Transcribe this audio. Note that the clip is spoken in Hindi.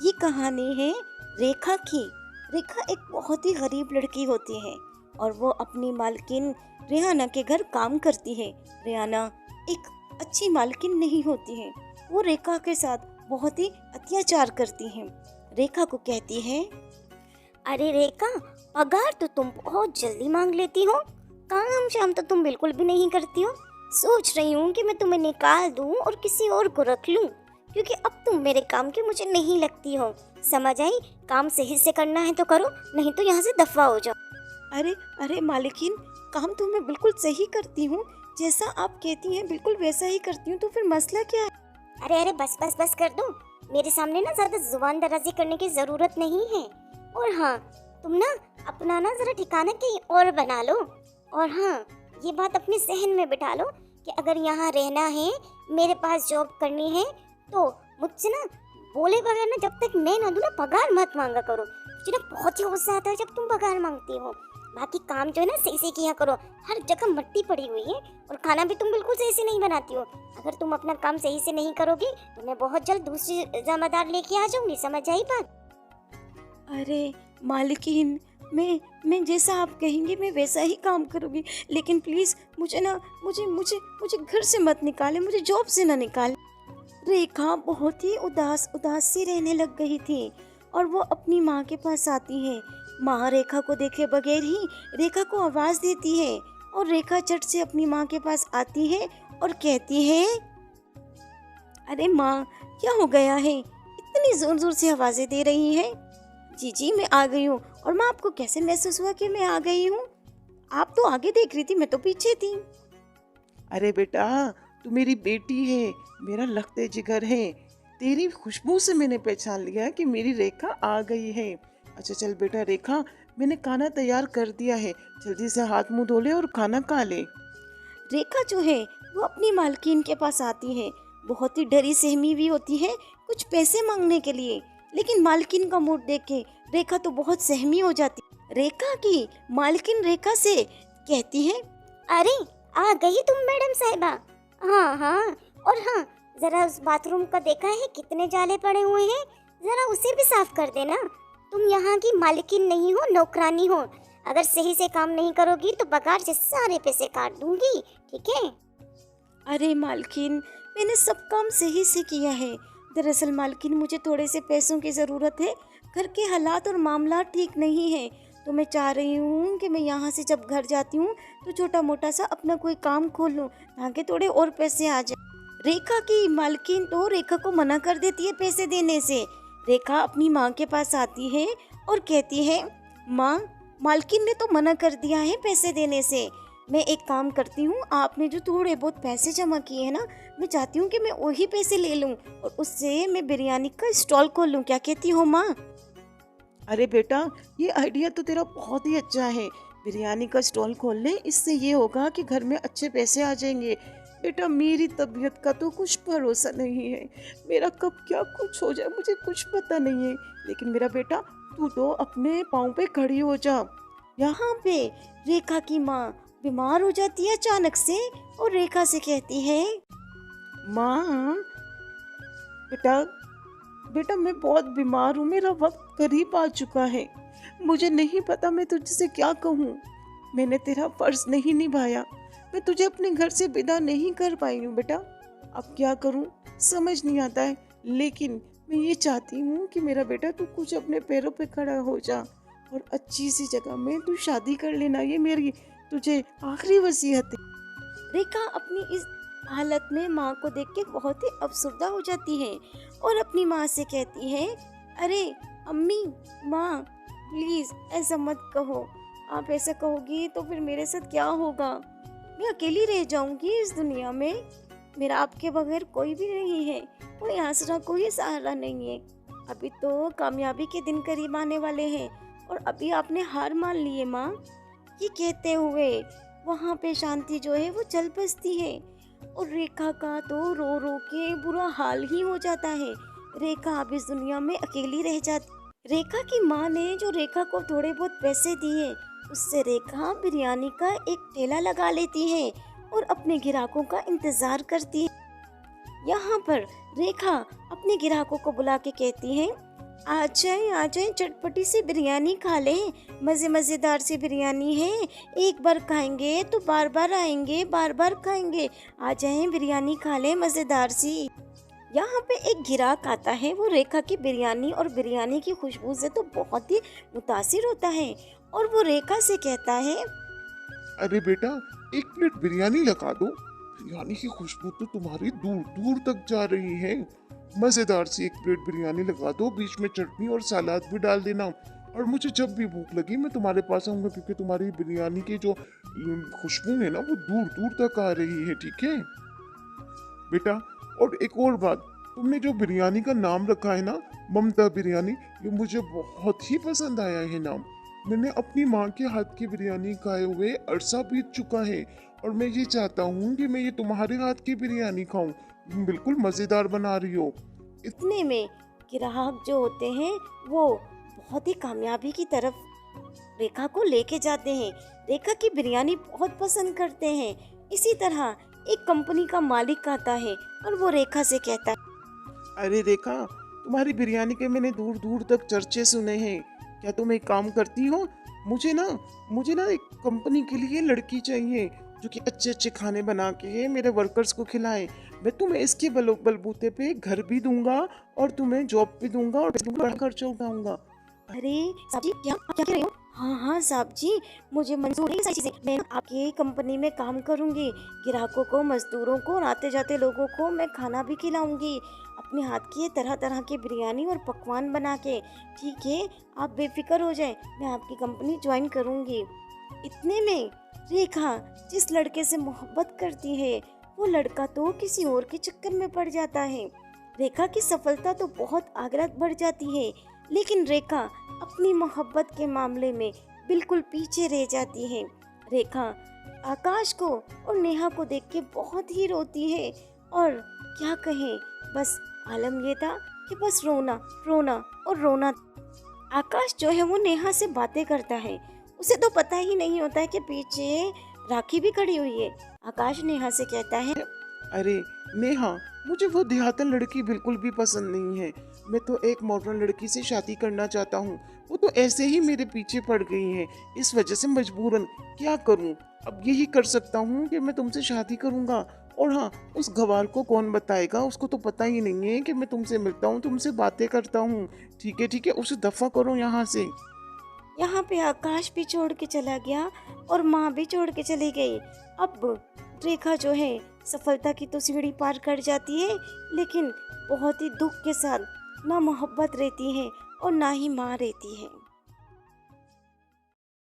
ये कहानी है रेखा की। रेखा एक बहुत ही गरीब लड़की होती है और वो अपनी मालकिन रेहाना के घर काम करती है। रेहाना एक अच्छी मालकिन नहीं होती है। वो रेखा के साथ बहुत ही अत्याचार करती है। रेखा को कहती है, अरे रेखा, पगार तो तुम बहुत जल्दी मांग लेती हो, काम शाम तो तुम बिल्कुल भी नहीं करती हो। सोच रही हूँ कि मैं तुम्हें निकाल दूँ और किसी और को रख लूँ, क्योंकि अब तुम मेरे काम की मुझे नहीं लगती हो। समझ आई? काम सही से करना है तो करो, नहीं तो यहाँ से दफा हो जाओ। अरे अरे मालकिन, काम तो मैं बिल्कुल सही करती हूँ। जैसा आप कहती हैं बिल्कुल वैसा ही करती हूँ। तो फिर मसला क्या है? अरे अरे, बस बस बस कर दो। मेरे सामने ना ज्यादा जुबान दराजी करने की जरूरत नहीं है। और हाँ, तुम ना अपना ना जरा ठिकाना कहीं और बना लो। और हाँ, ये बात अपने जहन में बिठा लो कि अगर यहाँ रहना है, मेरे पास जॉब करनी है, तो मुझसे ना बोले बगैर ना, जब तक मैं ना दूँ ना, पगार मत मांगा करो। मुझे ना बहुत ही गुस्सा आता है जब तुम पगार मांगती हो। बाकी काम जो है ना सही से किया करो। हर जगह मिट्टी पड़ी हुई है और खाना भी तुम बिल्कुल सही से नहीं बनाती हो। अगर तुम अपना काम सही से नहीं करोगी तो मैं बहुत जल्द दूसरी जिम्मेदार लेके आ जाऊंगी। समझ आई बात? अरे मालकिन, मैं जैसा आप कहेंगे मैं वैसा ही काम करूँगी। लेकिन प्लीज़ मुझे ना मुझे मुझे मुझे घर से मत निकालें, मुझे जॉब से ना निकालें। रेखा बहुत ही उदास उदास सी रहने लग गई थी और वो अपनी माँ के पास आती है। माँ रेखा को देखे बगैर ही रेखा को आवाज़ देती है और रेखा झट से अपनी माँ के पास आती है और कहती है, अरे माँ, क्या हो गया है? इतनी ज़ोर ज़ोर से आवाज़ें दे रही हैं। जी जी, मैं आ गई हूँ। और माँ, आपको कैसे महसूस हुआ कि मैं आ गई हूँ? आप तो आगे देख रही थी, मैं तो पीछे थी। अरे बेटा, तू मेरी बेटी है, मेरा लखते जिगर है। तेरी खुशबू से मैंने पहचान लिया कि मेरी रेखा आ गई है। अच्छा चल बेटा रेखा, मैंने खाना तैयार कर दिया है, जल्दी से हाथ मुंह धो ले और खाना खा ले। रेखा जो है वो अपनी मालकिन के पास आती है। बहुत ही डरी सहमी भी होती है कुछ पैसे मांगने के लिए। लेकिन मालकिन का मूड देख के रेखा तो बहुत सहमी हो जाती। रेखा की मालकिन रेखा से कहती है, अरे, आ गई तुम मैडम साहिबा? हाँ हाँ। और हाँ, जरा उस बाथरूम का देखा है कितने जाले पड़े हुए हैं? जरा उसे भी साफ कर देना। तुम यहाँ की मालकिन नहीं हो, नौकरानी हो। अगर सही से काम नहीं करोगी तो पगार से सारे पैसे काट दूंगी, ठीक है? अरे मालकिन, मैंने सब काम सही से किया है। दरअसल मालकिन, मुझे थोड़े से पैसों की ज़रूरत है। घर के हालात और मामला ठीक नहीं है, तो मैं चाह रही हूँ कि मैं यहाँ से जब घर जाती हूँ तो छोटा मोटा सा अपना कोई काम खोल लूँ ताकि थोड़े और पैसे आ जाए। रेखा की मालकिन तो रेखा को मना कर देती है पैसे देने से। रेखा अपनी माँ के पास आती है और कहती है, माँ, मालकिन ने तो मना कर दिया है पैसे देने से। मैं एक काम करती हूँ, आपने जो थोड़े बहुत पैसे जमा किए हैं ना, मैं चाहती हूँ कि मैं वही पैसे ले लूँ और उससे मैं बिरयानी का स्टॉल खोल लूँ। क्या कहती हो माँ? अरे बेटा, ये आइडिया तो तेरा बहुत ही अच्छा है। बिरयानी का स्टॉल खोल ले, इससे ये होगा कि घर में अच्छे पैसे आ जाएंगे। बेटा, मेरी तबीयत का तो कुछ भरोसा नहीं है, मेरा कब क्या कुछ हो जाए मुझे कुछ पता नहीं है। लेकिन मेरा बेटा, तू तो अपने पाँव पे खड़ी हो जा। यहाँ पे रेखा की माँ बीमार हो जाती है अचानक से और रेखा से कहती है, माँ, बेटा, बेटा मैं बहुत बीमार हूँ, मेरा वक्त करीब आ चुका है। मुझे नहीं पता मैं तुझसे क्या कहूँ। मैंने तेरा फर्ज नहीं निभाया, मैं तुझे अपने घर से विदा नहीं कर पाई हूँ बेटा। अब क्या करूँ समझ नहीं आता है। लेकिन मैं ये चाहती हूँ कि मेरा बेटा तू कुछ अपने पैरों पे खड़ा हो जा और अच्छी सी जगह में तू शादी कर लेना। ये मेरी तुझे आखिरी वसीयत है। रेखा अपनी इस हालत में माँ को देख के बहुत ही अफसरदा हो जाती है और अपनी माँ से कहती है, अरे अम्मी, माँ, प्लीज़ ऐसा मत कहो। आप ऐसा कहोगी तो फिर मेरे साथ क्या होगा? मैं अकेली रह जाऊंगी इस दुनिया में। मेरा आपके बगैर कोई भी नहीं है, कोई आसरा, कोई सहारा नहीं है। अभी तो कामयाबी के दिन करीब आने वाले हैं और अभी आपने हार मान ली है माँ। ये कहते हुए वहाँ पे शांति जो है वो चल बसती है और रेखा का तो रो रो के बुरा हाल ही हो जाता है। रेखा अब इस दुनिया में अकेली रह जाती। रेखा की माँ ने जो रेखा को थोड़े बहुत पैसे दिए, उससे रेखा बिरयानी का एक ठेला लगा लेती है और अपने ग्राहकों का इंतजार करती है। यहाँ पर रेखा अपने ग्राहकों को बुला के कहती है, आ जाएं, चटपटी सी बिरयानी खा लें। मज़ेदार सी बिरयानी है। एक बार खाएंगे तो बार बार आएंगे, बार बार खाएंगे। आ जाएं, बिरयानी खा लें मज़ेदार सी। यहाँ पे एक ग्राहक आता है। वो रेखा की बिरयानी और बिरयानी की खुशबू से तो बहुत ही मुतासिर होता है और वो रेखा से कहता है, अरे बेटा, एक प्लेट बिरयानी लगा दो। बिरयानी की खुशबू तो तुम्हारी दूर दूर तक जा रही है। मजेदार सी एक प्लेट बिरयानी लगा दो, बीच में चटनी और सलाद भी डाल देना। और मुझे जब भी भूख लगी मैं तुम्हारे पास आऊंगा, क्योंकि तुम्हारी बिरयानी की जो खुशबू है ना वो दूर दूर तक आ रही है। ठीक है बेटा। और एक और बात, तुमने जो बिरयानी का नाम रखा है ना, ममता बिरयानी, ये मुझे बहुत ही पसंद आया है नाम। मैंने अपनी माँ के हाथ की बिरयानी खाए हुए अरसा बीत चुका है और मैं ये चाहता हूँ कि मैं ये तुम्हारे हाथ की बिरयानी खाऊं। बिल्कुल मजेदार बना रही हो। इतने में ग्राहक जो होते हैं वो बहुत ही कामयाबी की तरफ रेखा को लेके जाते हैं। रेखा की बिरयानी बहुत पसंद करते हैं। इसी तरह एक कंपनी का मालिक आता है और वो रेखा से कहता है, अरे रेखा, तुम्हारी बिरयानी के मैंने दूर दूर तक चर्चे सुने हैं। क्या तुम एक काम करती हो? मुझे ना एक कंपनी के लिए लड़की चाहिए जो कि अच्छे अच्छे खाने बना के मेरे वर्कर्स को खिलाए। मैं तुम्हें इसके बलबूते पे घर भी दूंगा और तुम्हें जॉब भी दूंगा और बड़ा खर्चा उठाऊंगा। अरे साहब जी, क्या क्या कह रहे हो? हाँ साहब जी, मुझे मंजूर है ये सारी चीजें। मैं आपकी कंपनी में काम करूंगी। ग्राहकों को, मजदूरों को और आते जाते लोगों को मैं खाना भी खिलाऊंगी, अपने हाथ की तरह तरह की बिरयानी और पकवान बना के। ठीक है, आप बेफिक्र हो जाएं, मैं आपकी कंपनी ज्वाइन करूंगी। इतने में रेखा जिस लड़के से मोहब्बत करती है वो लड़का तो किसी और के चक्कर में पड़ जाता है। रेखा की सफलता तो बहुत आगे बढ़ जाती है, लेकिन रेखा अपनी मोहब्बत के मामले में बिल्कुल पीछे रह जाती है। रेखा आकाश को और नेहा को देख के बहुत ही रोती है और क्या कहें, बस आलम ये था कि बस रोना रोना और रोना। आकाश जो है वो नेहा से बातें करता है। उसे तो पता ही नहीं होता है कि पीछे राखी भी खड़ी हुई है। आकाश नेहा से कहता है, अरे नेहा, मुझे वो देहातन लड़की बिल्कुल भी पसंद नहीं है। मैं तो एक मॉडर्न लड़की से शादी करना चाहता हूँ। वो तो ऐसे ही मेरे पीछे पड़ गई है, इस वजह से मजबूरन क्या करूँ। अब यही कर सकता हूँ कि मैं तुमसे शादी करूँगा। और हाँ, उस गवार को कौन बताएगा? उसको तो पता ही नहीं है कि मैं तुमसे मिलता हूँ, तुमसे बातें करता हूँ। ठीक है, उसे दफा करो यहाँ से। यहाँ पे आकाश भी छोड़ के चला गया और माँ भी छोड़ के चली गई। अब रेखा जो है सफलता की तो सीढ़ी पार कर जाती है, लेकिन बहुत ही दुख के साथ ना मोहब्बत रहती है और ना ही माँ रहती है।